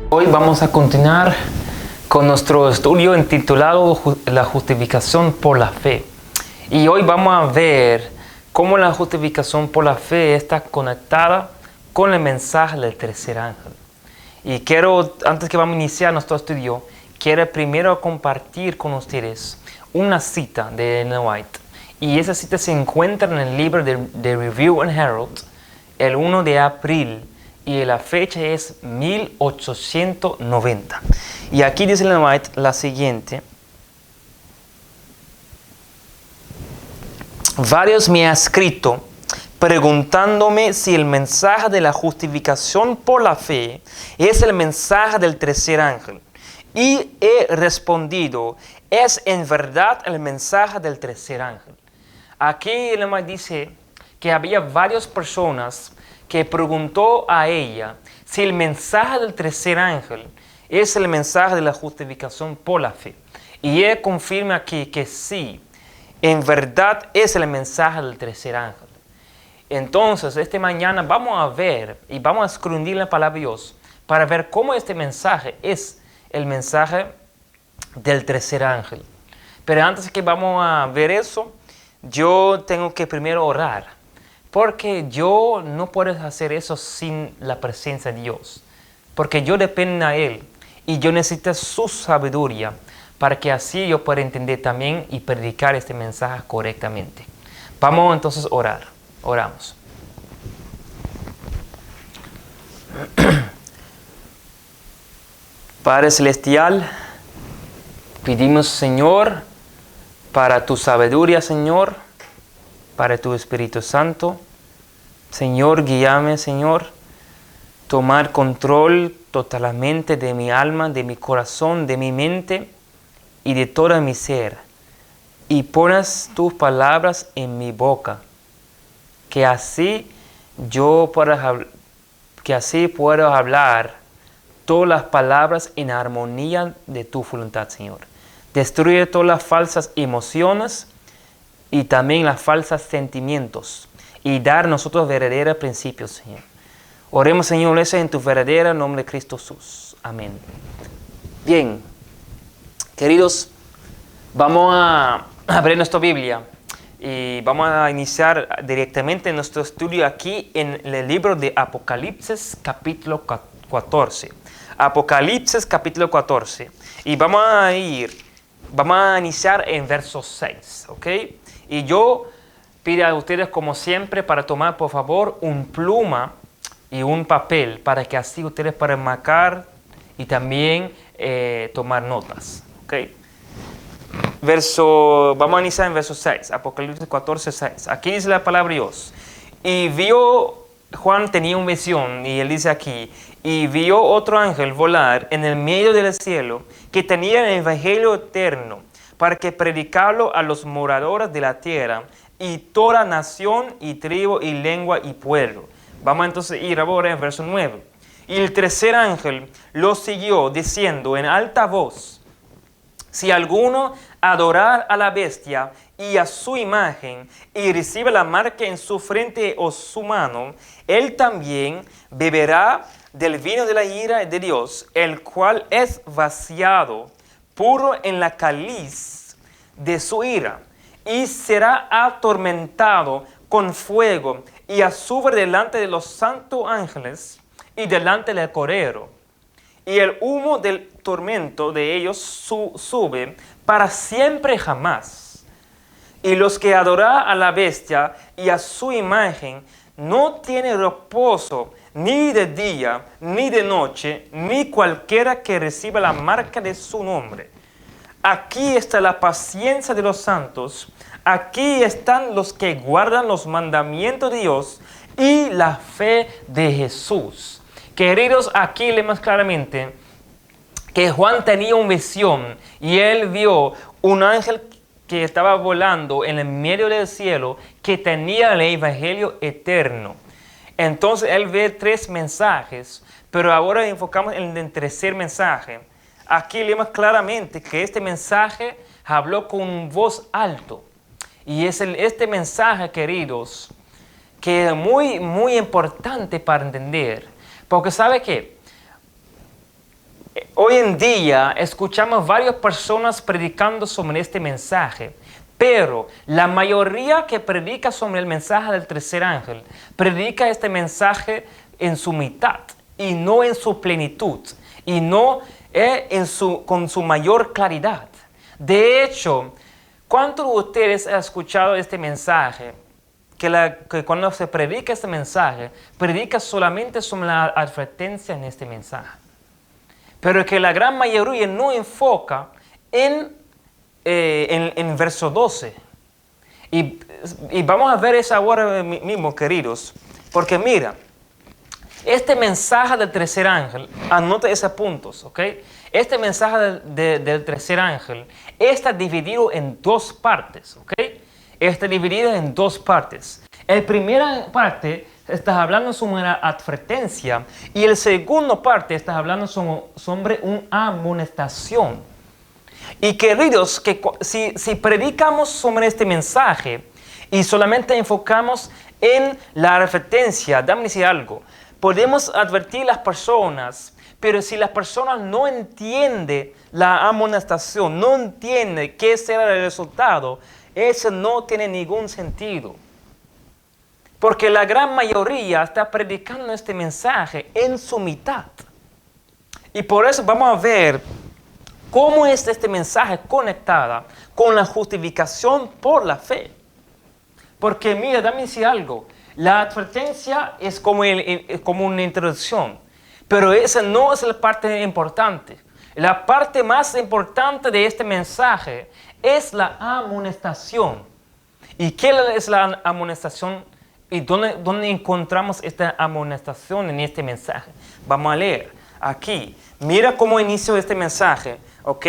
Hoy vamos a continuar con nuestro estudio intitulado La justificación por la fe. Y hoy vamos a ver cómo la justificación por la fe está conectada con el mensaje del tercer ángel. Y quiero, antes que vamos a iniciar nuestro estudio, quiero primero compartir con ustedes una cita de Ellen White. Y esa cita se encuentra en el libro de Review and Herald, el 1 de abril. Y la fecha es 1890. Y aquí dice Ellen White la siguiente. Varios me han escrito preguntándome si el mensaje de la justificación por la fe es el mensaje del tercer ángel. Y he respondido, es en verdad el mensaje del tercer ángel. Aquí Ellen White dice que había varias personas que preguntó a ella si el mensaje del tercer ángel es el mensaje de la justificación por la fe. Y ella confirma aquí que sí, en verdad es el mensaje del tercer ángel. Entonces, esta mañana vamos a ver y vamos a escudriñar la palabra de Dios para ver cómo este mensaje es el mensaje del tercer ángel. Pero antes que vamos a ver eso, yo tengo que primero orar. Porque yo no puedo hacer eso sin la presencia de Dios. Porque yo dependo de Él. Y yo necesito su sabiduría para que así yo pueda entender también y predicar este mensaje correctamente. Vamos entonces a orar. Oramos. Padre Celestial, pedimos, Señor, para tu sabiduría, Señor, para tu Espíritu Santo. Señor, guíame, Señor, tomar control totalmente de mi alma, de mi corazón, de mi mente y de todo mi ser. Y pones tus palabras en mi boca, que así puedo hablar todas las palabras en armonía de tu voluntad, Señor. Destruye todas las falsas emociones y también los falsos sentimientos, y dar a nosotros verdaderos principios, Señor. Oremos, Señor, eso en tu verdadero nombre de Cristo Jesús. Amén. Bien, queridos, vamos a abrir nuestra Biblia y vamos a iniciar directamente nuestro estudio aquí en el libro de Apocalipsis, capítulo 14. Apocalipsis, capítulo 14. Y vamos a iniciar en verso 6, ¿ok? Y yo pido a ustedes, como siempre, para tomar, por favor, un pluma y un papel, para que así ustedes puedan marcar y también tomar notas, ¿ok? Vamos a iniciar en verso 6, Apocalipsis 14, 6. Aquí dice la palabra de Dios. Y Juan tenía una visión, y él dice aquí, y vio otro ángel volar en el medio del cielo, que tenía el evangelio eterno, para que predicarlo a los moradores de la tierra, y toda nación, y tribu, y lengua, y pueblo. Vamos entonces a ir ahora en verso 9. Y el tercer ángel lo siguió, diciendo en alta voz, si alguno adorar a la bestia y a su imagen, y recibe la marca en su frente o su mano, él también beberá del vino de la ira de Dios, el cual es vaciado puro en la cáliz de su ira, y será atormentado con fuego y azufre delante de los santos ángeles y delante del Cordero. Y el humo del tormento de ellos sube para siempre jamás. Y los que adoran a la bestia y a su imagen no tienen reposo ni de día, ni de noche, ni cualquiera que reciba la marca de su nombre. Aquí está la paciencia de los santos. Aquí están los que guardan los mandamientos de Dios y la fe de Jesús. Queridos, aquí leemos claramente que Juan tenía una visión y él vio un ángel que estaba volando en el medio del cielo que tenía el evangelio eterno. Entonces él ve 3 mensajes, pero ahora enfocamos en el tercer mensaje. Aquí leemos claramente que este mensaje habló con voz alto. Y es este mensaje, queridos, que es muy, muy importante para entender. Porque ¿sabe qué? Hoy en día escuchamos varias personas predicando sobre este mensaje, pero la mayoría que predica sobre el mensaje del tercer ángel, predica este mensaje en su mitad y no en su plenitud y no con su mayor claridad. De hecho, ¿cuántos de ustedes han escuchado este mensaje? Que cuando se predica este mensaje, predica solamente sobre la advertencia en este mensaje. Pero que la gran mayoría no enfoca en verso 12. Y vamos a ver eso ahora mismo, queridos. Porque mira, este mensaje del tercer ángel, anota esos puntos, ¿ok? Este mensaje del tercer ángel está dividido en 2 partes, ¿ok? Está dividido en 2 partes. La primera parte está hablando sobre una advertencia y el segundo parte está hablando sobre una amonestación. Y queridos, que si predicamos sobre este mensaje y solamente enfocamos en la advertencia, déjame decir algo, podemos advertir a las personas, pero si las personas no entienden la amonestación, no entienden qué será el resultado, eso no tiene ningún sentido. Porque la gran mayoría está predicando este mensaje en su mitad. Y por eso vamos a ver cómo es este mensaje conectada con la justificación por la fe. Porque mira, dame decir algo. La advertencia es como una introducción. Pero esa no es la parte importante. La parte más importante de este mensaje es la amonestación. ¿Y qué es la amonestación? ¿Y dónde encontramos esta amonestación en este mensaje? Vamos a leer aquí. Mira cómo inició este mensaje, ¿ok?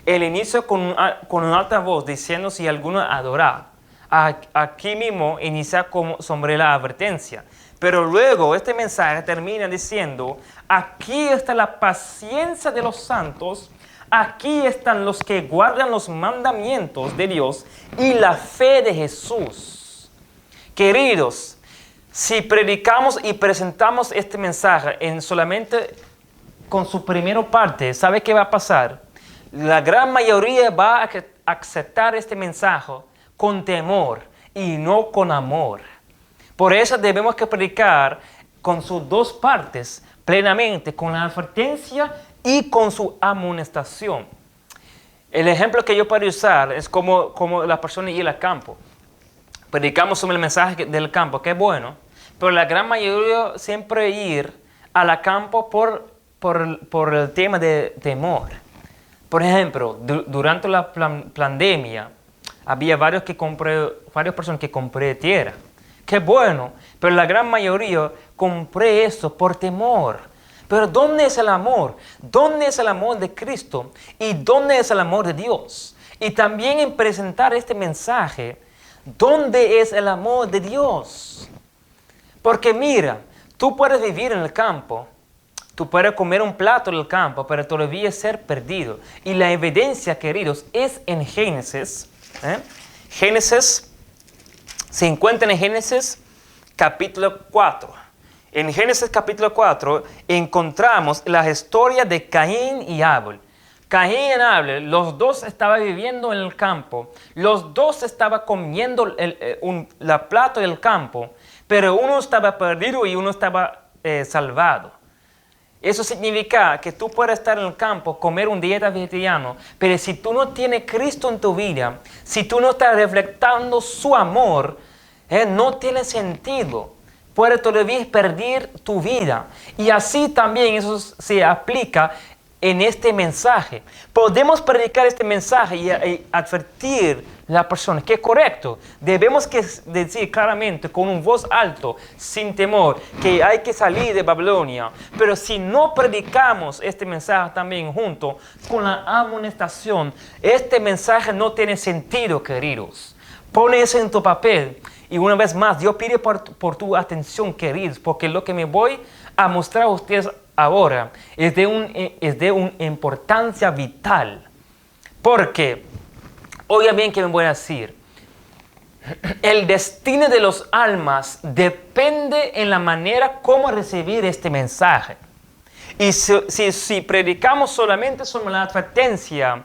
El inicio con una alta voz diciendo si alguno adora. Aquí mismo inicia sobre la advertencia. Pero luego este mensaje termina diciendo, aquí está la paciencia de los santos, aquí están los que guardan los mandamientos de Dios y la fe de Jesús. Queridos, si predicamos y presentamos este mensaje solamente con su primera parte, ¿sabe qué va a pasar? La gran mayoría va a aceptar este mensaje con temor y no con amor. Por eso debemos que predicar con sus 2 partes plenamente, con la advertencia y con su amonestación. El ejemplo que yo puedo usar es como la persona ir al campo. Predicamos sobre el mensaje del campo, que es bueno, pero la gran mayoría siempre ir al campo por el tema de temor. Por ejemplo, durante la pandemia, había varias personas que compré tierra. Qué bueno, pero la gran mayoría compré eso por temor. Pero ¿dónde es el amor? ¿Dónde es el amor de Cristo? ¿Y dónde es el amor de Dios? Y también en presentar este mensaje, ¿dónde es el amor de Dios? Porque mira, tú puedes vivir en el campo, tú puedes comer un plato del campo, pero todavía ser perdido. Y la evidencia, queridos, es en Génesis. Génesis se encuentra en Génesis capítulo 4. En Génesis capítulo 4 encontramos la historia de Caín y Abel. Caín y Abel, los dos estaban viviendo en el campo. Los dos estaban comiendo la plata del campo, pero uno estaba perdido y uno estaba salvado. Eso significa que tú puedes estar en el campo, comer una dieta vegetariana, pero si tú no tienes Cristo en tu vida, si tú no estás reflejando su amor, no tiene sentido. Puedes todavía perder tu vida. Y así también eso se aplica en este mensaje. Podemos predicar este mensaje y advertir a la persona que es correcto. Debemos decir claramente con un voz alto, sin temor, que hay que salir de Babilonia. Pero si no predicamos este mensaje también junto con la amonestación, este mensaje no tiene sentido, queridos. Pon eso en tu papel. Y una vez más, Dios pide por tu atención, queridos, porque lo que me voy a mostrar a ustedes ahora es de una importancia vital. Porque, oigan bien que me voy a decir, el destino de los almas depende en la manera como recibir este mensaje. Y si predicamos solamente sobre la advertencia,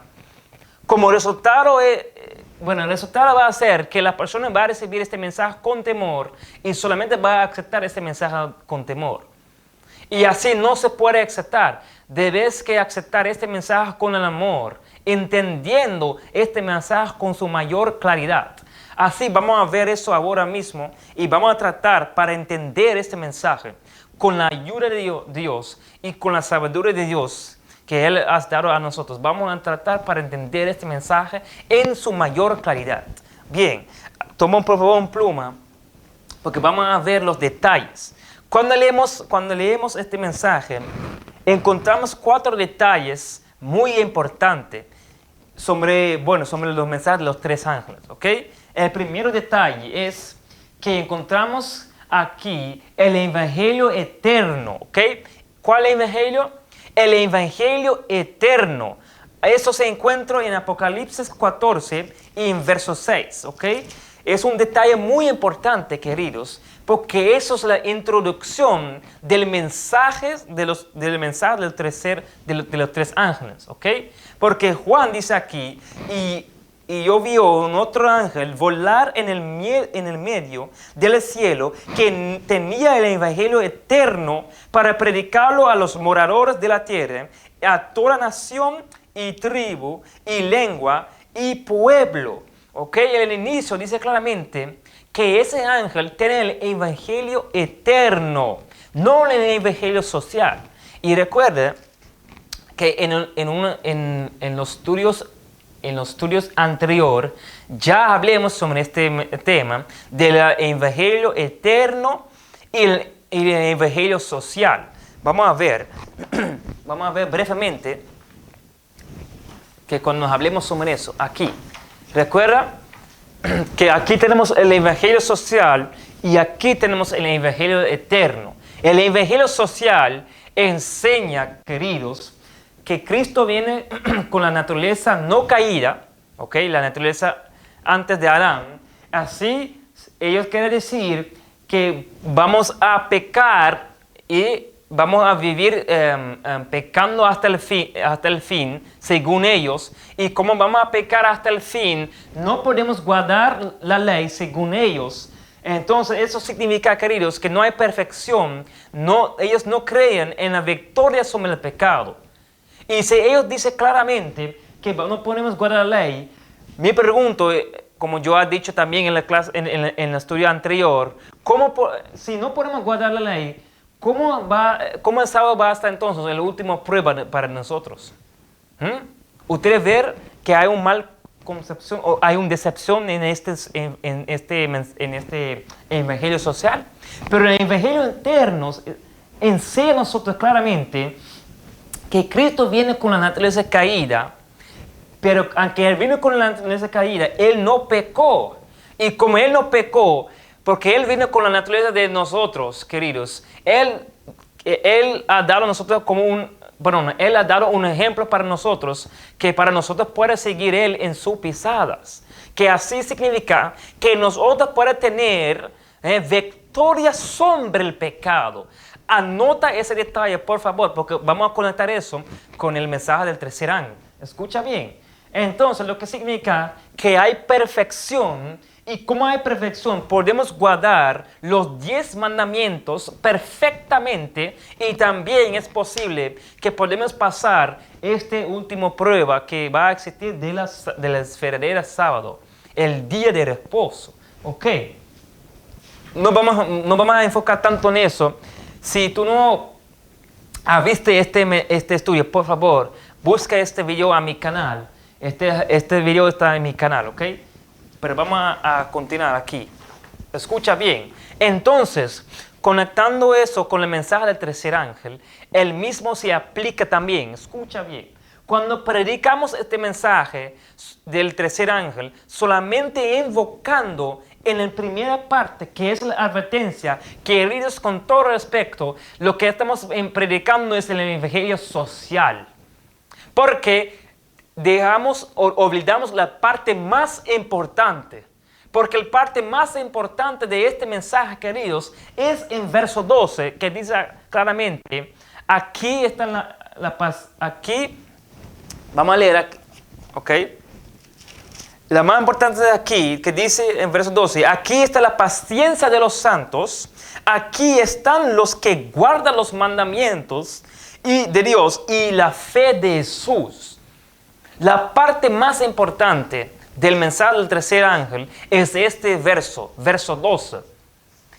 como resultado el resultado va a ser que la persona va a recibir este mensaje con temor y solamente va a aceptar este mensaje con temor. Y así no se puede aceptar. Debes que aceptar este mensaje con el amor, entendiendo este mensaje con su mayor claridad. Así vamos a ver eso ahora mismo y vamos a tratar para entender este mensaje con la ayuda de Dios y con la sabiduría de Dios que Él ha dado a nosotros. Vamos a tratar para entender este mensaje en su mayor claridad. Bien, toma por favor una pluma, porque vamos a ver los detalles. Cuando leemos este mensaje, encontramos 4 detalles muy importantes sobre los mensajes de los 3 ángeles. ¿Okay? El primer detalle es que encontramos aquí el Evangelio eterno. ¿Okay? ¿Cuál es el Evangelio? El Evangelio eterno. Eso se encuentra en Apocalipsis 14 y en verso 6. ¿Okay? Es un detalle muy importante, queridos, porque eso es la introducción del mensaje de los 3 ángeles. ¿Okay? Porque Juan dice aquí, y yo vi un otro ángel volar en el medio del cielo que tenía el Evangelio eterno para predicarlo a los moradores de la tierra, a toda nación y tribu y lengua y pueblo. ¿Okay? El inicio dice claramente que ese ángel tiene el Evangelio eterno, no el Evangelio social. Y recuerde que en los estudios anteriores ya hablemos sobre este tema del Evangelio eterno y el Evangelio social. Vamos a ver brevemente que cuando nos hablemos sobre eso, aquí, recuerda que aquí tenemos el Evangelio social y aquí tenemos el Evangelio eterno. El Evangelio social enseña, queridos, que Cristo viene con la naturaleza no caída, ¿okay? La naturaleza antes de Adán. Así, ellos quieren decir que vamos a pecar y vamos a vivir pecando hasta el fin, según ellos. Y como vamos a pecar hasta el fin, no podemos guardar la ley según ellos. Entonces, eso significa, queridos, que no hay perfección. Ellos no creen en la victoria sobre el pecado. Y si ellos dicen claramente que no podemos guardar la ley, me pregunto, como yo he dicho también en la clase, en el estudio anterior, si no podemos guardar la ley, ¿cómo el sábado va a estar entonces en la última prueba para nosotros? Ustedes ven que hay un mal concepción o hay una decepción en este evangelio social, pero el evangelio eterno enseña a nosotros claramente que Cristo viene con la naturaleza caída, pero aunque Él vino con la naturaleza caída, Él no pecó. Y como Él no pecó, porque Él vino con la naturaleza de nosotros, queridos, Él ha dado a nosotros Él ha dado un ejemplo para nosotros, que para nosotros pueda seguir Él en sus pisadas. Que así significa que nosotros podemos tener victoria sobre el pecado. Anota ese detalle, por favor, porque vamos a conectar eso con el mensaje del 3er ángel. Escucha bien. Entonces, lo que significa que hay perfección. Y como hay perfección, podemos guardar los 10 mandamientos perfectamente. Y también es posible que podemos pasar esta última prueba que va a existir de la esfera sábado, el día de reposo. ¿Ok? No vamos a enfocar tanto en eso. Si tú no ¿Viste este estudio? Por favor, busca este video a mi canal. Este video está en mi canal, ¿ok? Pero vamos a continuar aquí. Escucha bien. Entonces, conectando eso con el mensaje del tercer ángel, el mismo se aplica también. Escucha bien. Cuando predicamos este mensaje del tercer ángel, solamente invocando en la primera parte, que es la advertencia, queridos, con todo respeto, lo que estamos predicando es el evangelio social. Porque olvidamos la parte más importante. Porque la parte más importante de este mensaje, queridos, es en verso 12, que dice claramente, aquí está la paz, aquí, vamos a leer aquí, ¿ok? La más importante de aquí, que dice en verso 12, aquí está la paciencia de los santos, aquí están los que guardan los mandamientos de Dios y la fe de Jesús. La parte más importante del mensaje del tercer ángel es este verso 12.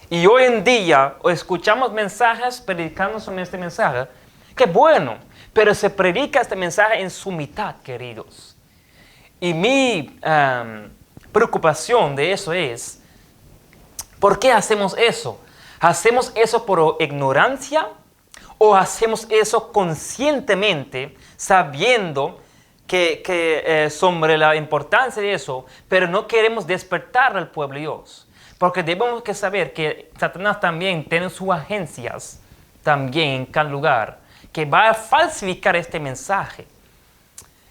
Y hoy en día escuchamos mensajes predicando sobre este mensaje, que bueno, pero se predica este mensaje en su mitad, queridos. Y mi preocupación de eso es, ¿por qué hacemos eso? ¿Hacemos eso por ignorancia o hacemos eso conscientemente, sabiendo que sobre la importancia de eso, pero no queremos despertar al pueblo de Dios? Porque debemos que saber que Satanás también tiene sus agencias también en cada lugar, que va a falsificar este mensaje.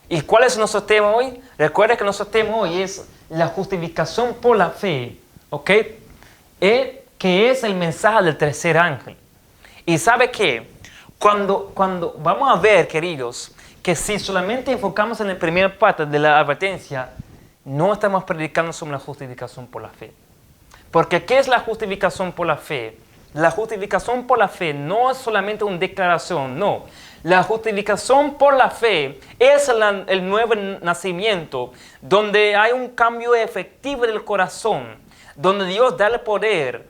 ¿Y cuál es nuestro tema hoy? Recuerda que nuestro tema hoy es la justificación por la fe, ¿ok? Que es el mensaje del tercer ángel. Y ¿sabe qué? Cuando vamos a ver, queridos, que si solamente enfocamos en la primera parte de la advertencia, no estamos predicando sobre la justificación por la fe. Porque ¿qué es la justificación por la fe? La justificación por la fe no es solamente una declaración, no. La justificación por la fe es el nuevo nacimiento, donde hay un cambio efectivo del corazón, donde Dios da el poder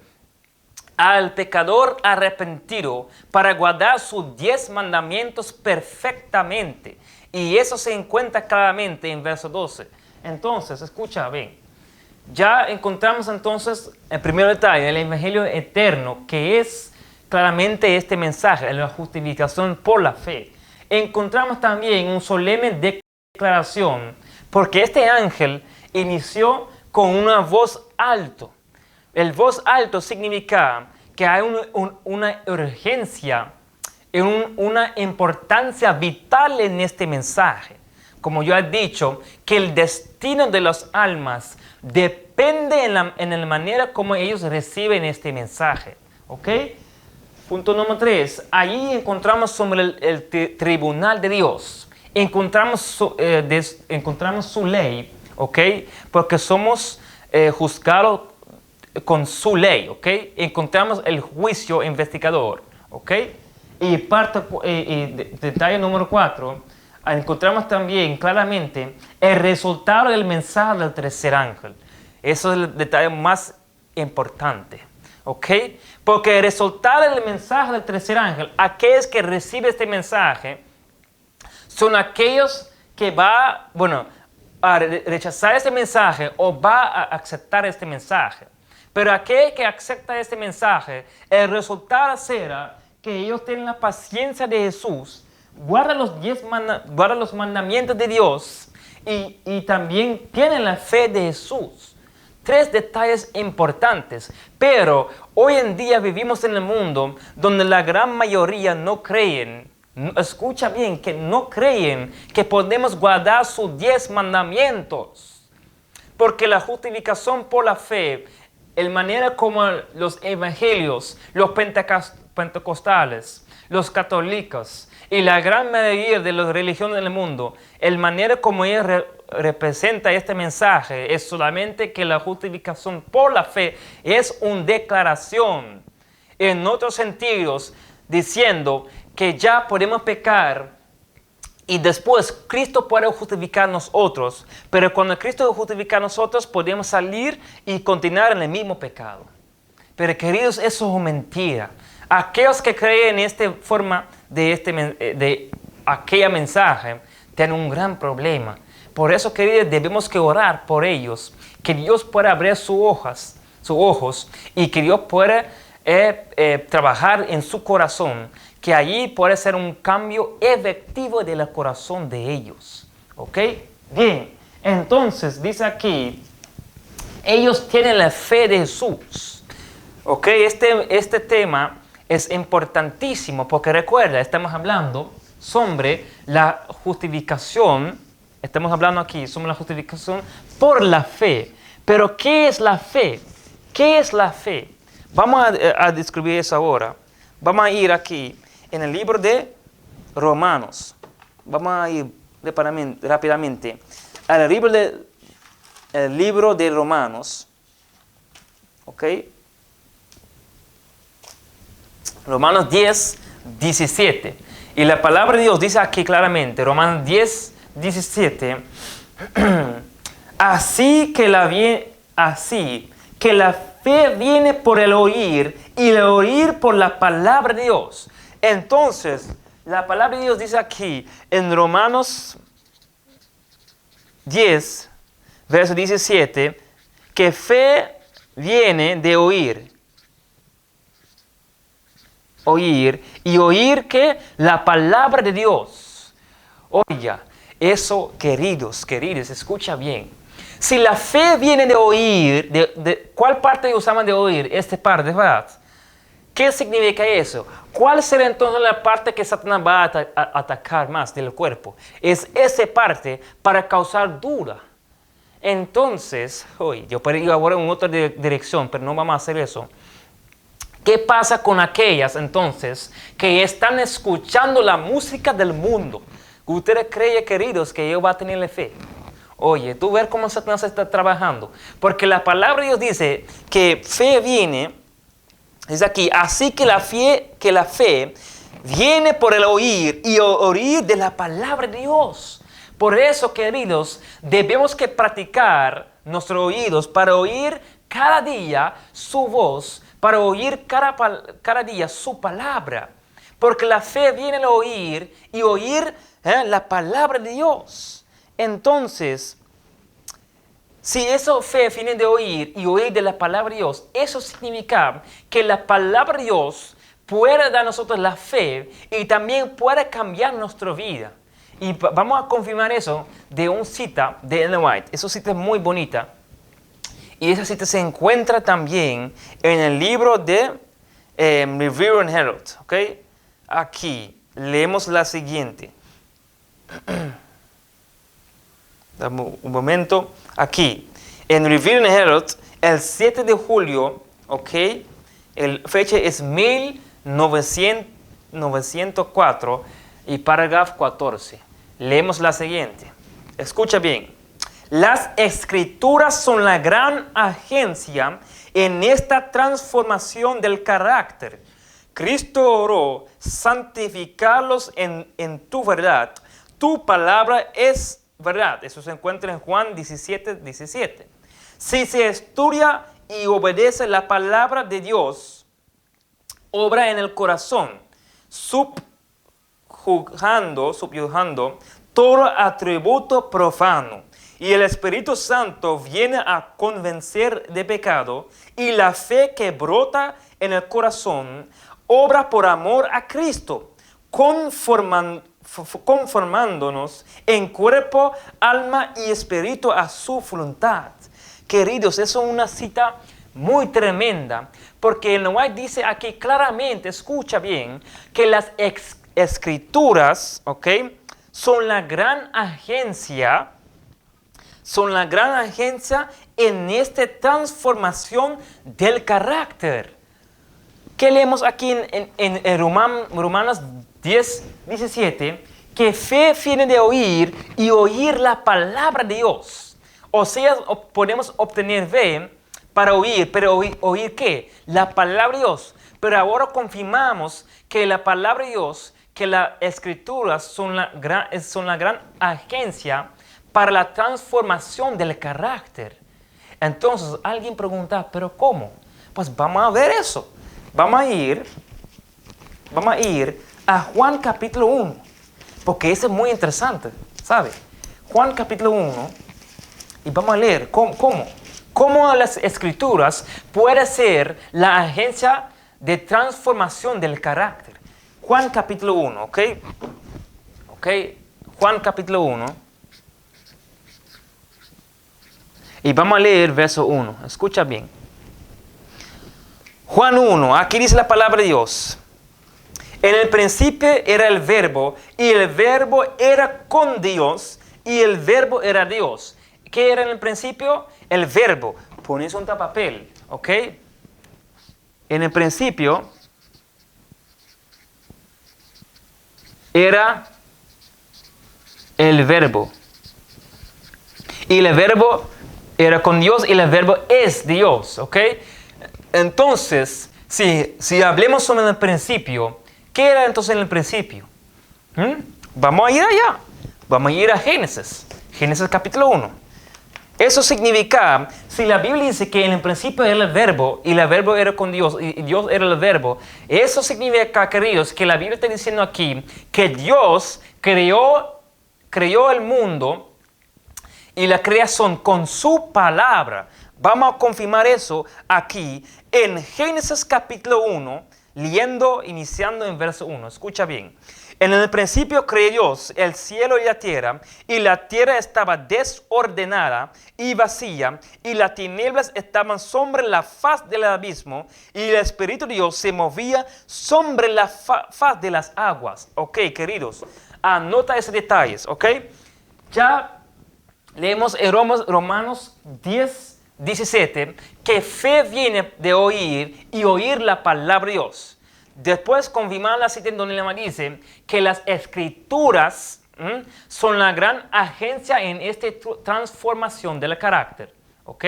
al pecador arrepentido para guardar sus 10 mandamientos perfectamente. Y eso se encuentra claramente en verso 12. Entonces, escucha bien. Ya encontramos entonces el primer detalle, el evangelio eterno, que es claramente este mensaje, la justificación por la fe. Encontramos también una solemne declaración, porque este ángel inició con una voz alto. El voz alto significa que hay una urgencia, una importancia vital en este mensaje. Como yo he dicho, que el destino de las almas depende en la manera como ellos reciben este mensaje. ¿Ok? Punto número 3. Allí encontramos sobre el tribunal de Dios. Encontramos su ley. ¿Ok? Porque somos juzgados con su ley. ¿Ok? Encontramos el juicio investigador. ¿Ok? Y detalle número 4. Encontramos también claramente el resultado del mensaje del tercer ángel. Eso es el detalle más importante. ¿Ok? Porque el resultado del mensaje del tercer ángel, aquellos que reciben este mensaje, son aquellos que van a rechazar este mensaje o va a aceptar este mensaje. Pero aquel que acepta este mensaje, el resultado será que ellos tienen la paciencia de Jesús, guarda los mandamientos de Dios y también tienen la fe de Jesús. 3 detalles importantes, pero hoy en día vivimos en el mundo donde la gran mayoría no creen, escucha bien, que no creen que podemos guardar sus 10 mandamientos. Porque la justificación por la fe, la manera como los evangelios, los pentecostales, los católicos y la gran mayoría de las religiones del mundo, la manera como ella representa este mensaje es solamente que la justificación por la fe es una declaración, en otros sentidos, diciendo que ya podemos pecar y después Cristo puede justificar a nosotros, pero cuando Cristo justifica a nosotros podemos salir y continuar en el mismo pecado. Pero queridos, eso es mentira. Aquellos que creen en esta forma de aquella mensaje tienen un gran problema. Por eso, queridos, debemos que orar por ellos, que Dios pueda abrir sus ojos y que Dios pueda trabajar en su corazón, que allí puede ser un cambio efectivo del corazón de ellos. ¿Ok? Bien, entonces dice aquí, ellos tienen la fe de Jesús. ¿Ok? Este tema es importantísimo porque recuerda, estamos hablando sobre la justificación. Estamos hablando aquí sobre la justificación por la fe. Pero ¿qué es la fe? ¿Qué es la fe? Vamos a describir eso ahora. Vamos a ir aquí en el libro de Romanos. Vamos a ir rápidamente al libro de Romanos. ¿Ok? Romanos 10, 17. Y la palabra de Dios dice aquí claramente, Romanos 10, 17. Así que la fe viene por el oír y el oír por la palabra de Dios. Entonces, la palabra de Dios dice aquí en Romanos 10, verso 17, que fe viene de oír. Oír y oír que la palabra de Dios. Oiga, eso, queridos, escucha bien. Si la fe viene de oír, ¿cuál parte usamos de oír? Esta parte, ¿verdad? ¿Qué significa eso? ¿Cuál será entonces la parte que Satanás va a atacar más del cuerpo? Es esa parte para causar duda. Entonces, yo podría ir ahora en otra dirección, pero no vamos a hacer eso. ¿Qué pasa con aquellas entonces que están escuchando la música del mundo? ¿Ustedes creen, queridos, que ellos van a tener la fe? Oye, tú ves cómo Satanás está trabajando. Porque la palabra de Dios dice que fe viene, es aquí, así que la fe viene por el oír y oír de la palabra de Dios. Por eso, queridos, debemos que practicar nuestros oídos para oír cada día su voz, para oír cada día su palabra. Porque la fe viene al oír y oír la palabra de Dios. Entonces, si esa fe viene de oír y oír de la palabra de Dios, eso significa que la palabra de Dios puede dar a nosotros la fe y también puede cambiar nuestra vida. Y vamos a confirmar eso de una cita de Ellen White. Esa cita es muy bonita. Y esa cita se encuentra también en el libro de Review and Herald. ¿Okay? Aquí leemos la siguiente. Dame un momento. Aquí, en Review and Herald, el 7 de julio, ¿ok? El fecha es 1904 y parágrafo 14. Leemos la siguiente. Escucha bien. Las escrituras son la gran agencia en esta transformación del carácter. Cristo oró santificarlos en tu verdad. Tu palabra es verdad. Eso se encuentra en Juan 17, 17. Si se estudia y obedece la palabra de Dios, obra en el corazón, subyugando todo atributo profano. Y el Espíritu Santo viene a convencer de pecado, y la fe que brota en el corazón obra por amor a Cristo, conformándonos en cuerpo, alma y espíritu a su voluntad. Queridos, eso es una cita muy tremenda, porque el White dice aquí claramente, escucha bien, que las escrituras, ¿ok?, son la gran agencia en esta transformación del carácter. ¿Qué leemos aquí en Romanos 10, 17? Que fe viene de oír y oír la palabra de Dios. O sea, podemos obtener fe para oír, pero ¿oír qué? La palabra de Dios. Pero ahora confirmamos que la palabra de Dios, que las escrituras son la gran agencia para la transformación del carácter. Entonces, alguien pregunta, ¿pero cómo? Pues vamos a ver eso. Vamos a ir vamos a ir a Juan capítulo 1, porque eso es muy interesante, ¿sabe? Juan capítulo 1, y vamos a leer cómo las escrituras pueden ser la agencia de transformación del carácter. Juan capítulo 1, ¿ok? Juan capítulo 1. Y vamos a leer verso 1. Escucha bien. Juan 1, aquí dice la palabra de Dios. En el principio era el verbo, y el verbo era con Dios, y el verbo era Dios. ¿Qué era en el principio? El verbo. Pones un papel, ¿ok? En el principio era el verbo. Y el verbo era con Dios y el verbo es Dios, ¿ok? Entonces, si hablemos sobre el principio, ¿qué era entonces en el principio? Vamos a ir allá. Vamos a ir a Génesis. Génesis capítulo 1. Eso significa, si la Biblia dice que en el principio era el verbo y el verbo era con Dios y Dios era el verbo, eso significa, queridos, que la Biblia está diciendo aquí que Dios creó el mundo y la creación con su palabra. Vamos a confirmar eso aquí en Génesis capítulo 1, iniciando en verso 1. Escucha bien. En el principio creó Dios el cielo y la tierra estaba desordenada y vacía, y las tinieblas estaban sobre la faz del abismo, y el Espíritu de Dios se movía sobre la faz de las aguas. Ok, queridos, anota esos detalles, ok. Ya leemos en Romanos 10, 17, que fe viene de oír y oír la palabra de Dios. Después confirmar la cita en donde la dice que las escrituras son la gran agencia en esta transformación del carácter. ¿Ok?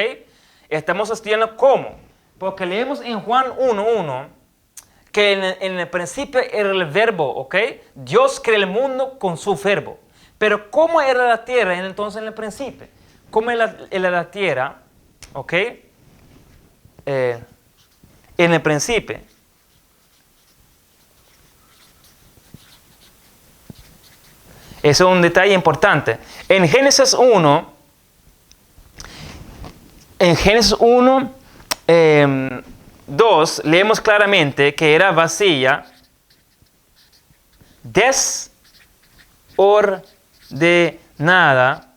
Estamos estudiando cómo. Porque leemos en Juan 1:1 que en el principio era el verbo. ¿Ok? Dios creó el mundo con su verbo. Pero ¿cómo era la tierra entonces en el principio? ¿Cómo era la tierra? ¿Ok? En el principio. Eso es un detalle importante. En Génesis 1, 2, leemos claramente que era vacía, desordenada,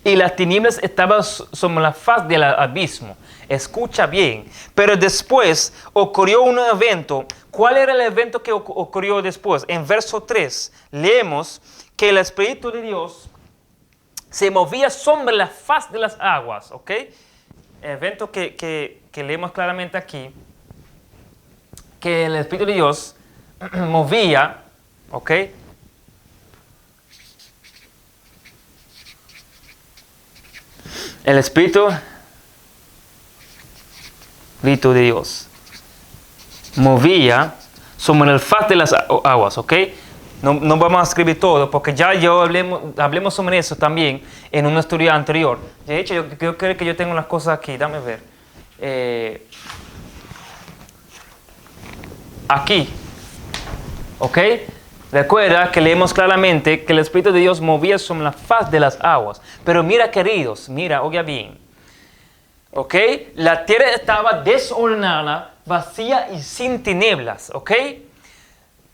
y las tinieblas estaban sobre la faz del abismo. Escucha bien. Pero después ocurrió un evento. ¿Cuál era el evento que ocurrió después? En verso 3 leemos que el Espíritu de Dios se movía sobre la faz de las aguas. ¿Ok? El evento que leemos claramente aquí. Que el Espíritu de Dios movía. ¿Ok? El Espíritu de Dios movía sobre el faz de las aguas, ¿ok? No vamos a escribir todo, porque ya hablemos sobre eso también en un estudio anterior. De hecho, yo creo que yo tengo las cosas aquí, dame ver. Aquí, ¿ok? Recuerda que leemos claramente que el Espíritu de Dios movía sobre la faz de las aguas. Pero mira, queridos, oiga bien. ¿Ok? La tierra estaba desordenada, vacía y sin tinieblas. ¿Ok?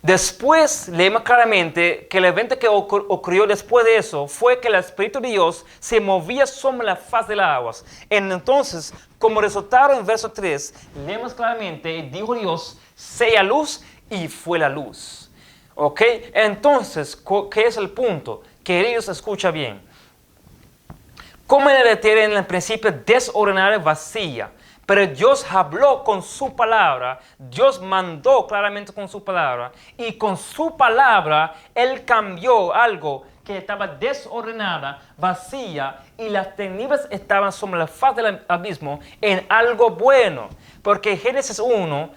Después leemos claramente que el evento que ocurrió después de eso fue que el Espíritu de Dios se movía sobre la faz de las aguas. Entonces, como resultado en verso 3, leemos claramente, dijo Dios, sea luz, y fue la luz. ¿Ok? Entonces, ¿qué es el punto? Queridos, escucha bien. Como en la tierra en el principio desordenada, vacía, pero Dios habló con su palabra, Dios mandó claramente con su palabra, y con su palabra Él cambió algo que estaba desordenada, vacía, y las tinieblas estaban sobre la faz del abismo en algo bueno. Porque Génesis 1,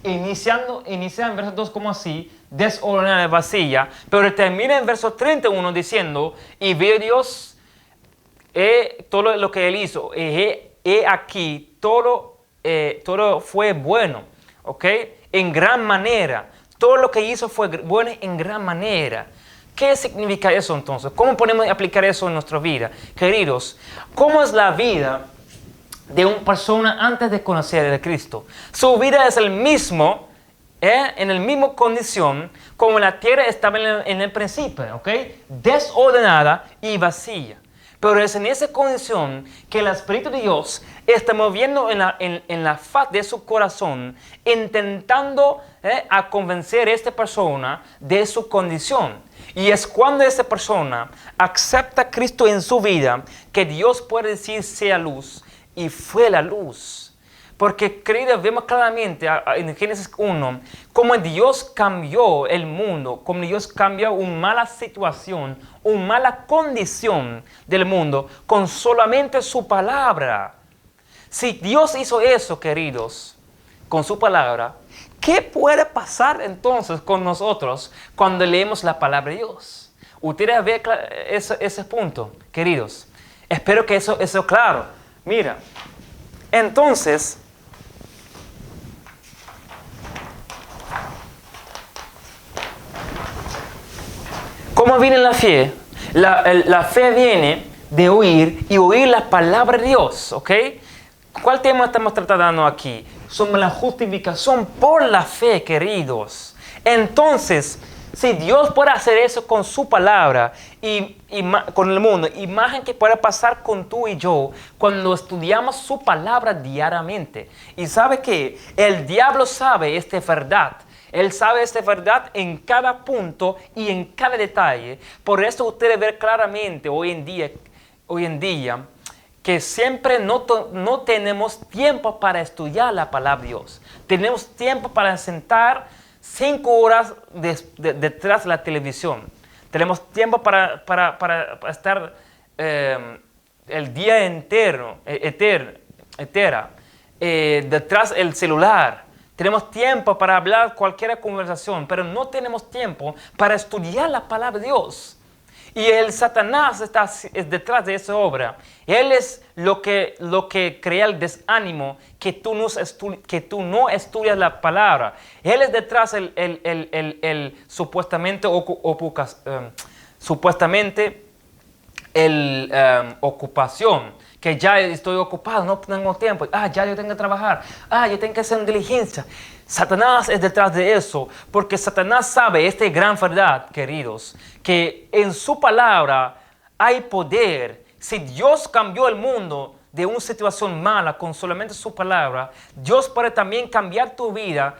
inicia en verso 2 como así, desordenada, vacía, pero termina en verso 31 diciendo, y vio Dios todo lo que Él hizo, aquí todo fue bueno, ¿ok? en gran manera. Todo lo que hizo fue bueno en gran manera. ¿Qué significa eso entonces? ¿Cómo podemos aplicar eso en nuestra vida? Queridos, ¿cómo es la vida de una persona antes de conocer a Cristo? Su vida es el mismo, en la misma condición como la tierra estaba en el principio, ¿ok? Desordenada y vacía. Pero es en esa condición que el Espíritu de Dios está moviendo en la faz de su corazón, intentando a convencer a esta persona de su condición. Y es cuando esta persona acepta a Cristo en su vida que Dios puede decir sea luz, y fue la luz. Porque, queridos, vemos claramente en Génesis 1 cómo Dios cambió el mundo, cómo Dios cambió una mala situación, una mala condición del mundo con solamente su palabra. Si Dios hizo eso, queridos, con su palabra, ¿qué puede pasar entonces con nosotros cuando leemos la palabra de Dios? Ustedes ven ese punto, queridos. Espero que eso es claro. Mira, entonces, ¿cómo viene la fe? La fe viene de oír y oír la palabra de Dios, ¿ok? ¿Cuál tema estamos tratando aquí? Sobre la justificación por la fe, queridos. Entonces, si Dios puede hacer eso con su palabra y con el mundo, imagen que puede pasar con tú y yo cuando estudiamos su palabra diariamente. Y sabe que el diablo sabe esta verdad. Él sabe esta verdad en cada punto y en cada detalle. Por eso ustedes ven claramente hoy en día que siempre no tenemos tiempo para estudiar la palabra de Dios. Tenemos tiempo para sentar 5 horas detrás de la televisión. Tenemos tiempo para estar el día entero, detrás del celular. Tenemos tiempo para hablar cualquier conversación, pero no tenemos tiempo para estudiar la palabra de Dios. Y el Satanás es detrás de esa obra. Él es lo que crea el desánimo que tú no estudias la palabra. Él es detrás el supuestamente ocupación. Que ya estoy ocupado, no tengo tiempo. Ya yo tengo que trabajar. Yo tengo que hacer diligencia. Satanás es detrás de eso, porque Satanás sabe esta gran verdad, queridos, que en su palabra hay poder. Si Dios cambió el mundo de una situación mala con solamente su palabra, Dios puede también cambiar tu vida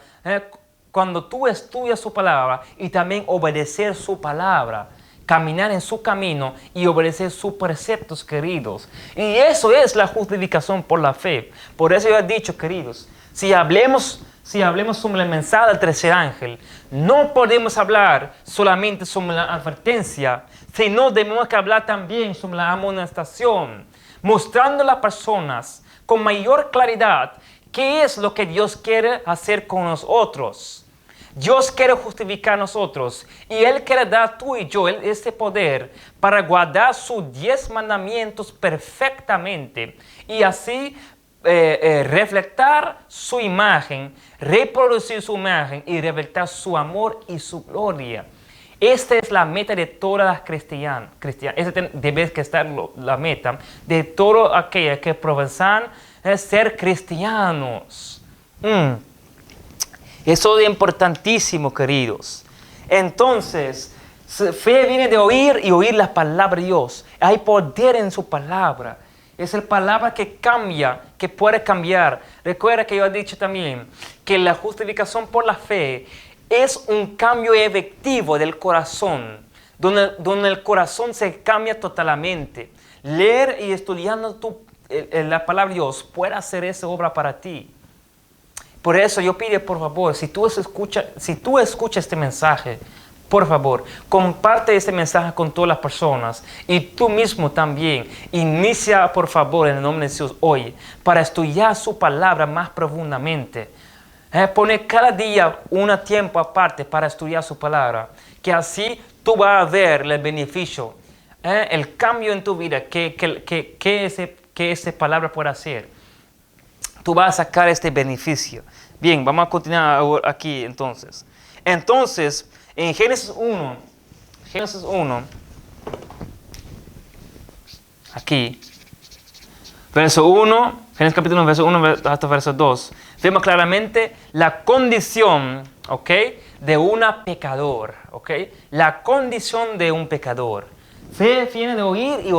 cuando tú estudias su palabra y también obedecer su palabra. Caminar en su camino y obedecer sus preceptos, queridos. Y eso es la justificación por la fe. Por eso yo he dicho, queridos, si hablemos sobre el mensaje del tercer ángel, no podemos hablar solamente sobre la advertencia, sino debemos que hablar también sobre la amonestación, mostrando a las personas con mayor claridad qué es lo que Dios quiere hacer con nosotros. Dios quiere justificar a nosotros y Él quiere dar tú y yo este poder para guardar sus 10 mandamientos perfectamente y así reflejar su imagen, reproducir su imagen y reflejar su amor y su gloria. Esta es la meta de todas las cristianas. Esta debe que estar la meta de todos aquellos que profesan ser cristianos. Eso es importantísimo, queridos. Entonces, fe viene de oír y oír la palabra de Dios. Hay poder en su palabra. Es la palabra que cambia, que puede cambiar. Recuerda que yo he dicho también que la justificación por la fe es un cambio efectivo del corazón, donde el corazón se cambia totalmente. Leer y estudiando la palabra de Dios puede hacer esa obra para ti. Por eso yo pido, por favor, si tú escuchas este mensaje, por favor, comparte este mensaje con todas las personas y tú mismo también. Inicia, por favor, en el nombre de Jesús hoy, para estudiar su palabra más profundamente. Pone cada día un tiempo aparte para estudiar su palabra, que así tú vas a ver el beneficio, el cambio en tu vida que esa palabra puede hacer. tú vas a sacar este beneficio. Bien, vamos a continuar aquí entonces. Entonces, en Génesis 1, aquí, verso 1, Génesis capítulo 1, verso 1 hasta verso 2, vemos claramente la condición, ¿ok?, de una pecador, ¿ok? La condición de un pecador. Fe viene de oír y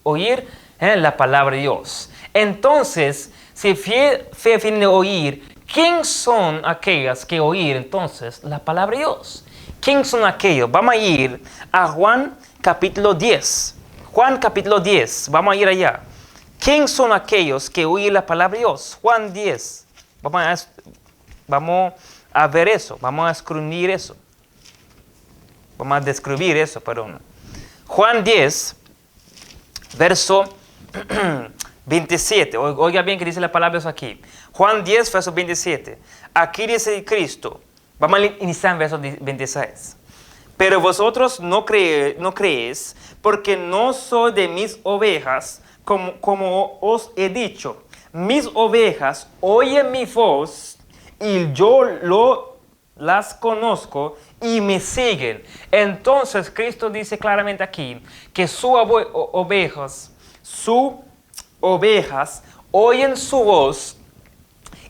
oír la palabra de Dios. Entonces, si fe viene de oír, ¿quién son aquellas que oír entonces la palabra de Dios? ¿Quién son aquellos? Vamos a ir a Juan capítulo 10. Juan capítulo 10, vamos a ir allá. ¿Quién son aquellos que oyen la palabra de Dios? Juan 10. Vamos a ver eso, vamos a escribir eso. Vamos a describir eso, perdón. Juan 10, verso 27. Oiga bien que dice la palabra de Dios aquí. Juan 10, verso 27. Aquí dice Cristo. Vamos a iniciar en verso 26. Pero vosotros no creéis, porque no soy de mis ovejas, como os he dicho. Mis ovejas oyen mi voz, y yo las conozco y me siguen. Entonces Cristo dice claramente aquí que sus ovejas oyen su voz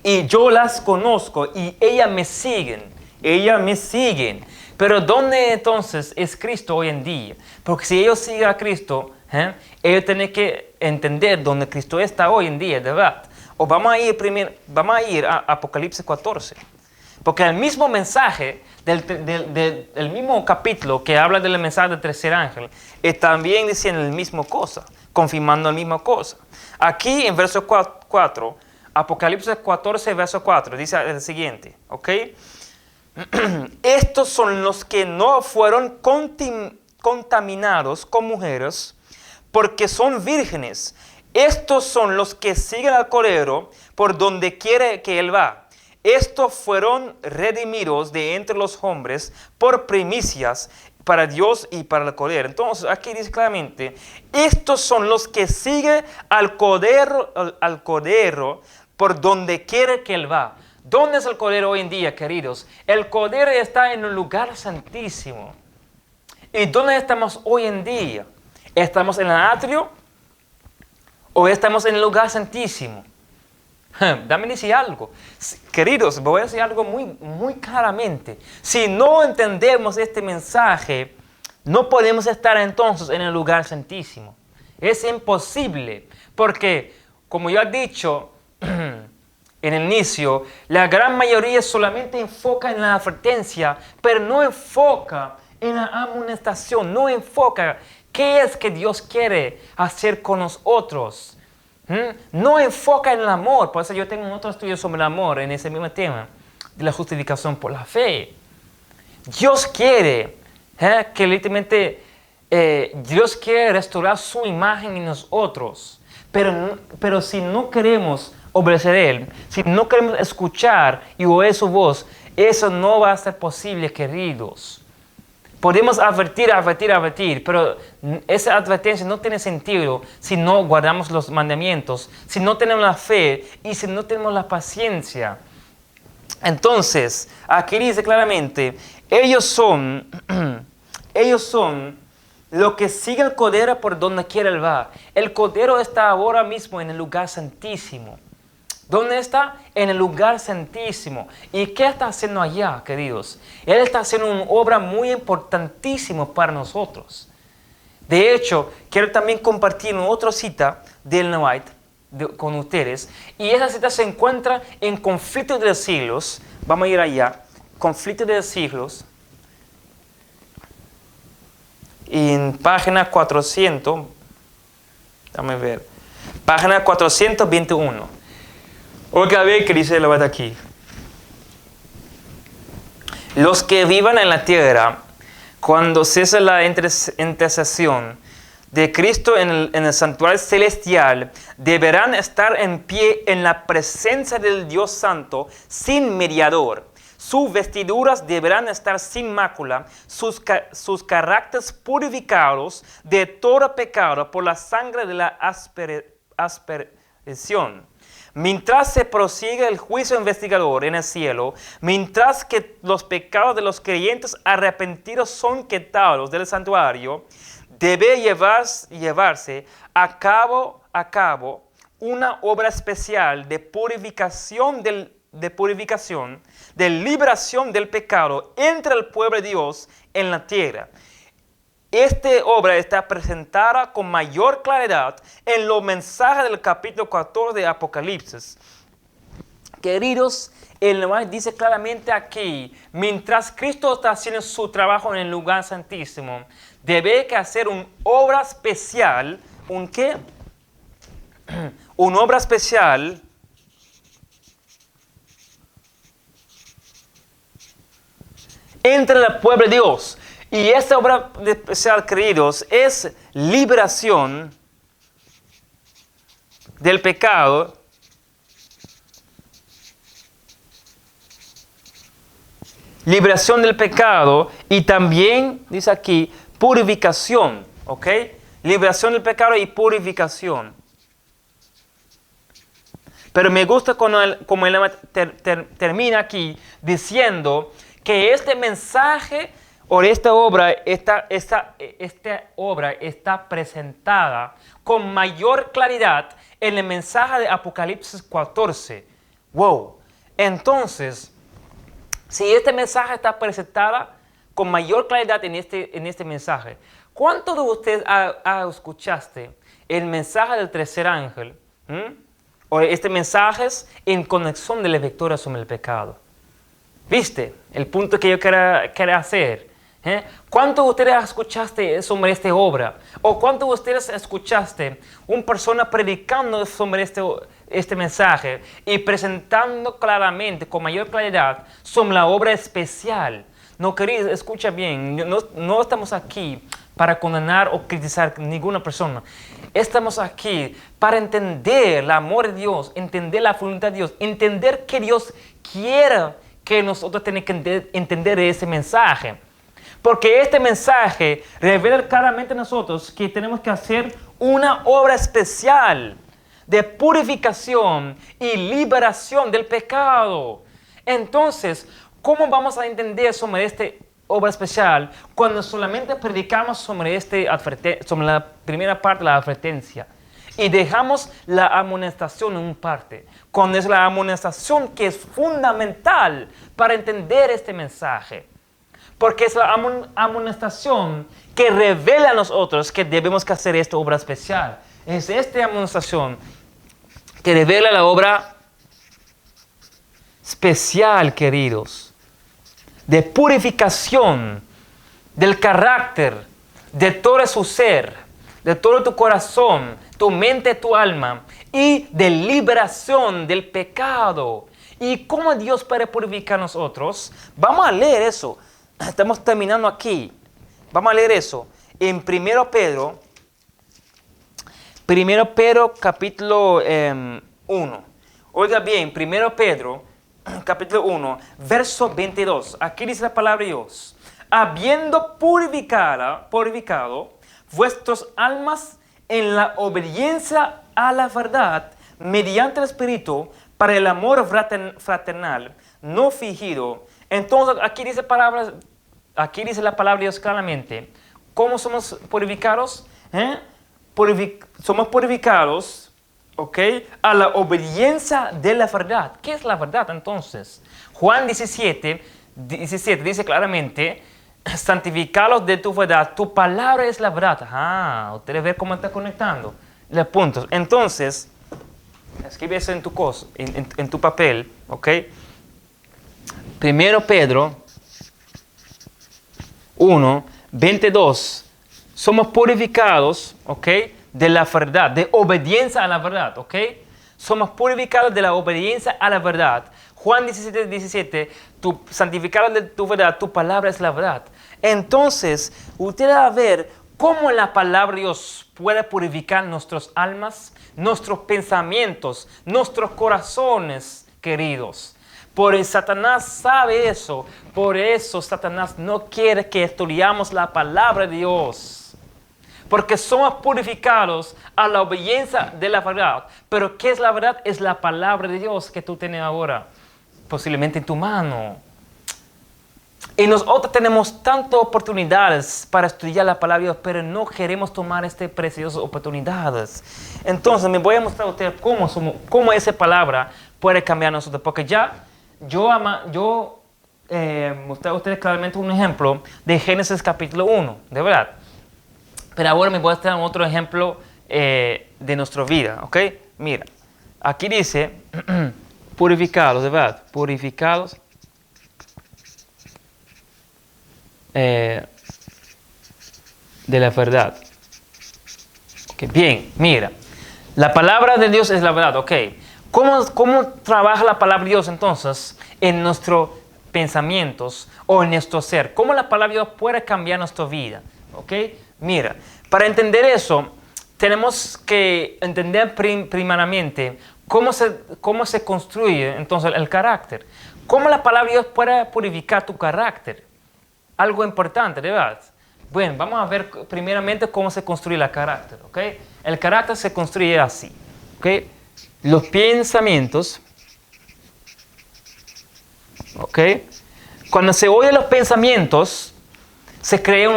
y yo las conozco y ellas me siguen. Pero ¿dónde entonces es Cristo hoy en día? Porque si ellos siguen a Cristo, ellos tienen que entender dónde Cristo está hoy en día, de verdad. O vamos a ir a Apocalipsis 14. Porque el mismo mensaje del mismo capítulo que habla del mensaje del tercer ángel, también diciendo la misma cosa, confirmando la misma cosa. Aquí en verso 4, Apocalipsis 14, verso 4, dice el siguiente, ¿ok? Estos son los que no fueron contaminados con mujeres, porque son vírgenes. Estos son los que siguen al Cordero por donde quiere que él va. Estos fueron redimidos de entre los hombres por primicias para Dios y para el Cordero. Entonces aquí dice claramente, estos son los que siguen al Cordero por donde quiere que él va. ¿Dónde es el Cordero hoy en día, queridos? El Cordero está en un lugar santísimo. ¿Y dónde estamos hoy en día? ¿Estamos en el atrio o estamos en el lugar santísimo? Dame decir algo. Queridos, voy a decir algo muy claramente. Si no entendemos este mensaje, no podemos estar entonces en el lugar santísimo. Es imposible, porque, como yo he dicho en el inicio, la gran mayoría solamente enfoca en la advertencia, pero no enfoca en la amonestación, no enfoca qué es que Dios quiere hacer con nosotros. No enfoca en el amor. Por eso yo tengo otro estudio sobre el amor en ese mismo tema de la justificación por la fe. Dios quiere que literalmente Dios quiere restaurar su imagen en nosotros, pero si no queremos obedecer a Él, si no queremos escuchar y oír su voz, eso no va a ser posible, queridos. Podemos advertir, pero esa advertencia no tiene sentido si no guardamos los mandamientos, si no tenemos la fe y si no tenemos la paciencia. Entonces, aquí dice claramente, ellos son los que siguen el Cordero por donde quiera él va. El Cordero está ahora mismo en el lugar santísimo. ¿Dónde está? En el lugar santísimo. ¿Y qué está haciendo allá, queridos? Él está haciendo una obra muy importantísima para nosotros. De hecho, quiero también compartir otra cita de Ellen White con ustedes. Y esa cita se encuentra en Conflictos de los Siglos. Vamos a ir allá. Conflictos de los Siglos. Y en página 400. Déjame ver. Página 421. Oiga bien que dice la verdad aquí. Los que vivan en la tierra, cuando cese la intercesión de Cristo en el santuario celestial, deberán estar en pie en la presencia del Dios Santo sin mediador. Sus vestiduras deberán estar sin mácula, sus caracteres purificados de todo pecado por la sangre de la aspersión. mientras se prosigue el juicio investigador en el cielo, mientras que los pecados de los creyentes arrepentidos son quitados del santuario, debe llevarse a cabo una obra especial de purificación, de liberación del pecado entre el pueblo de Dios en la tierra. Esta obra está presentada con mayor claridad en los mensajes del capítulo 14 de Apocalipsis. Queridos, el Evangelio dice claramente aquí, mientras Cristo está haciendo su trabajo en el lugar santísimo, debe que hacer una obra especial. ¿Un qué? Una obra especial entre el pueblo de Dios. Y esta obra especial, queridos, es liberación del pecado y también, dice aquí, purificación, ¿ok? Liberación del pecado y purificación. Pero me gusta como él termina aquí diciendo que este mensaje o esta obra está presentada con mayor claridad en el mensaje de Apocalipsis 14. Wow. Entonces, si este mensaje está presentado con mayor claridad en este mensaje, ¿cuántos de ustedes escuchaste el mensaje del tercer ángel? O este mensaje es en conexión de la victoria sobre el pecado. ¿Viste? El punto que yo quería hacer. ¿Cuántos de ustedes escuchaste sobre esta obra? ¿O cuántos de ustedes escuchaste una persona predicando sobre este mensaje y presentando claramente, con mayor claridad, sobre la obra especial? No, queridos, escucha bien, no estamos aquí para condenar o criticar a ninguna persona. Estamos aquí para entender el amor de Dios, entender la voluntad de Dios, entender que Dios quiere que nosotros tenemos que entender ese mensaje. Porque este mensaje revela claramente a nosotros que tenemos que hacer una obra especial de purificación y liberación del pecado. Entonces, ¿cómo vamos a entender sobre esta obra especial cuando solamente predicamos sobre la primera parte de la advertencia y dejamos la amonestación en una parte? Cuando es la amonestación que es fundamental para entender este mensaje. Porque es la amonestación que revela a nosotros que debemos que hacer esta obra especial. Es esta amonestación que revela la obra especial, queridos, de purificación del carácter, de todo su ser, de todo tu corazón, tu mente, tu alma, y de liberación del pecado. ¿Y cómo Dios puede purificar a nosotros? Vamos a leer eso. Estamos terminando aquí. Vamos a leer eso. En 1 Pedro capítulo 1. Oiga bien, 1 Pedro capítulo 1, verso 22. Aquí dice la palabra de Dios. Habiendo purificado vuestras almas en la obediencia a la verdad, mediante el Espíritu, para el amor fraternal, no fingido. Entonces, aquí dice la palabra de Dios claramente. ¿Cómo somos purificados? Somos purificados, ¿ok? A la obediencia de la verdad. ¿Qué es la verdad entonces? Juan 17 dice claramente, santificados de tu verdad, tu palabra es la verdad. Ustedes ven cómo está conectando los puntos. Entonces, escribe eso en tu papel, ¿ok? 1 Pedro 1, 22. Somos purificados, ¿ok? De la verdad, de obediencia a la verdad, ¿ok? Somos purificados de la obediencia a la verdad. Juan 17, santificados de tu verdad, tu palabra es la verdad. Entonces, usted va a ver cómo la palabra de Dios puede purificar nuestras almas, nuestros pensamientos, nuestros corazones, queridos. Por eso Satanás sabe eso. Por eso Satanás no quiere que estudiamos la palabra de Dios. porque somos purificados a la obediencia de la verdad. Pero ¿qué es la verdad? Es la palabra de Dios que tú tienes ahora, posiblemente en tu mano. Y nosotros tenemos tantas oportunidades para estudiar la palabra de Dios, pero no queremos tomar estas preciosas oportunidades. Entonces, me voy a mostrar a ustedes cómo esa palabra puede cambiar a nosotros. Porque ya mostré a ustedes claramente un ejemplo de Génesis capítulo 1, de verdad. Pero ahora me voy a mostrar otro ejemplo de nuestra vida, ¿ok? Mira, aquí dice, purificados, de verdad, purificados. De la verdad. Okay, bien, mira, la palabra de Dios es la verdad, ok. ¿Cómo trabaja la palabra de Dios entonces en nuestros pensamientos o en nuestro ser? ¿Cómo la palabra de Dios puede cambiar nuestra vida? Ok, mira, para entender eso, tenemos que entender primeramente cómo se construye entonces el carácter. ¿Cómo la palabra de Dios puede purificar tu carácter? Algo importante, de verdad. Bueno, vamos a ver primeramente cómo se construye el carácter, ¿ok? El carácter se construye así, ¿ok? Los pensamientos, ¿ok? Cuando se oyen los pensamientos, se crea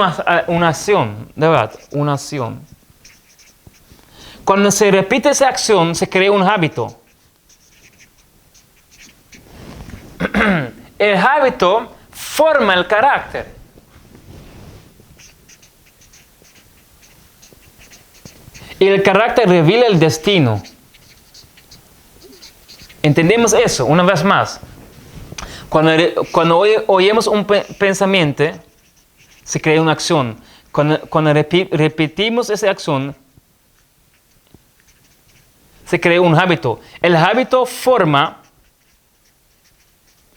una acción, de verdad, una acción. Cuando se repite esa acción, se crea un hábito. El hábito forma el carácter. Y el carácter revela el destino. ¿Entendemos eso? Una vez más. Cuando oímos un pensamiento, se crea una acción. Cuando repetimos esa acción, se crea un hábito. El hábito forma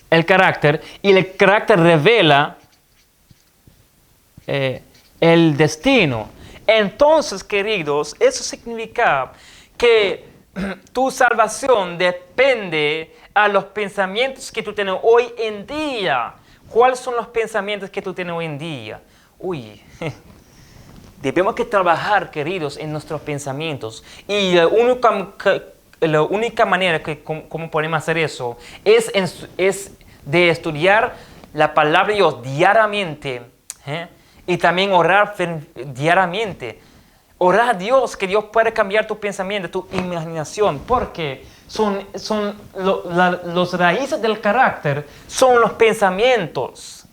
el carácter y el carácter revela el destino. Entonces, queridos, eso significa que tu salvación depende a los pensamientos que tú tienes hoy en día. ¿Cuáles son los pensamientos que tú tienes hoy en día? Debemos que trabajar, queridos, en nuestros pensamientos. Y la única manera como podemos hacer eso es de estudiar la palabra de Dios diariamente. Y también orar diariamente. Orar a Dios, que Dios pueda cambiar tu pensamiento, tu imaginación, porque los raíces del carácter son los pensamientos.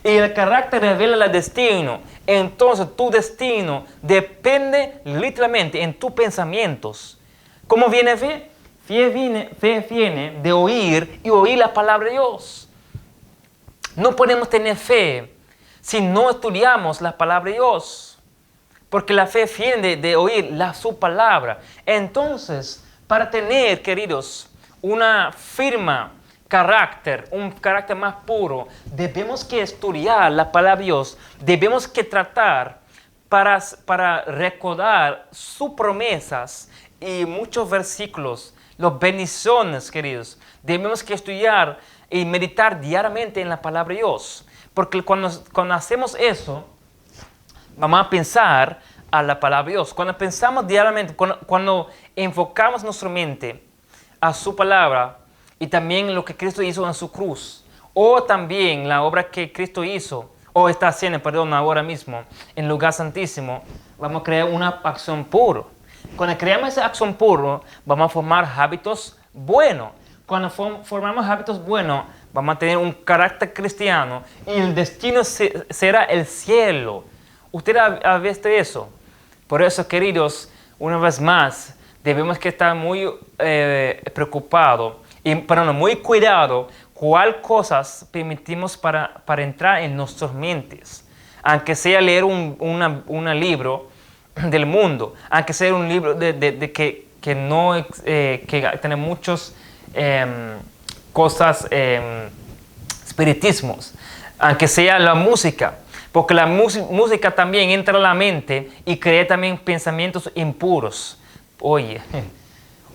Y el carácter revela el destino. Entonces tu destino depende literalmente en tus pensamientos. ¿Cómo viene fe? Fe viene de oír y oír la palabra de Dios. No podemos tener fe si no estudiamos la palabra de Dios, porque la fe viene de oír su palabra. Entonces, para tener, queridos, una firme carácter, un carácter más puro, debemos que estudiar la palabra de Dios, debemos que tratar para recordar sus promesas y muchos versículos, las bendiciones, queridos. Debemos que estudiar y meditar diariamente en la palabra de Dios. Porque cuando hacemos eso, vamos a pensar a la palabra de Dios. Cuando pensamos diariamente, cuando enfocamos nuestra mente a su palabra y también lo que Cristo hizo en su cruz, o también la obra que Cristo hizo, o está haciendo, ahora mismo, en el lugar santísimo, vamos a crear una acción pura. Cuando creamos esa acción pura, vamos a formar hábitos buenos. Cuando formamos hábitos buenos, vamos a tener un carácter cristiano y el destino será el cielo. ¿Usted ha visto eso? Por eso, queridos, una vez más, debemos que estar muy preocupados y muy cuidado cuál cosas permitimos para entrar en nuestras mentes. Aunque sea leer un libro del mundo, aunque sea un libro que tiene muchos cosas, espiritismos, aunque sea la música, porque la música también entra a la mente y crea también pensamientos impuros. Oye,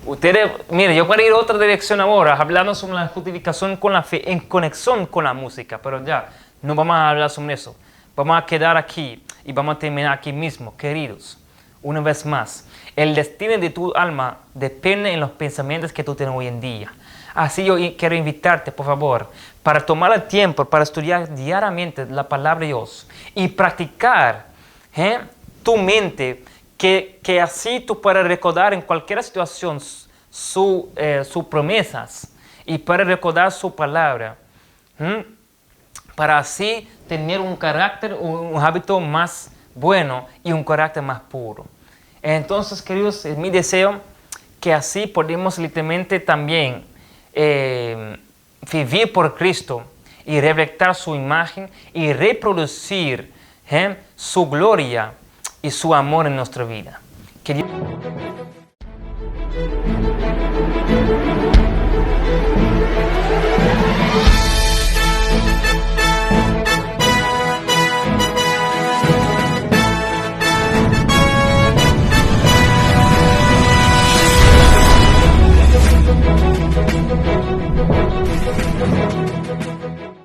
ustedes, mire, yo voy a ir a otra dirección ahora, hablando sobre la justificación con la fe en conexión con la música, pero ya, no vamos a hablar sobre eso. Vamos a quedar aquí y vamos a terminar aquí mismo, queridos. Una vez más, el destino de tu alma depende en los pensamientos que tú tienes hoy en día. Así yo quiero invitarte, por favor, para tomar el tiempo, para estudiar diariamente la palabra de Dios y practicar tu mente, que así tú puedas recordar en cualquier situación sus promesas y para recordar su palabra. Para así tener un carácter, un hábito más bueno y un carácter más puro. Entonces, queridos, es mi deseo que así podamos literalmente también vivir por Cristo y reflejar su imagen y reproducir su gloria y su amor en nuestra vida. Que Dios...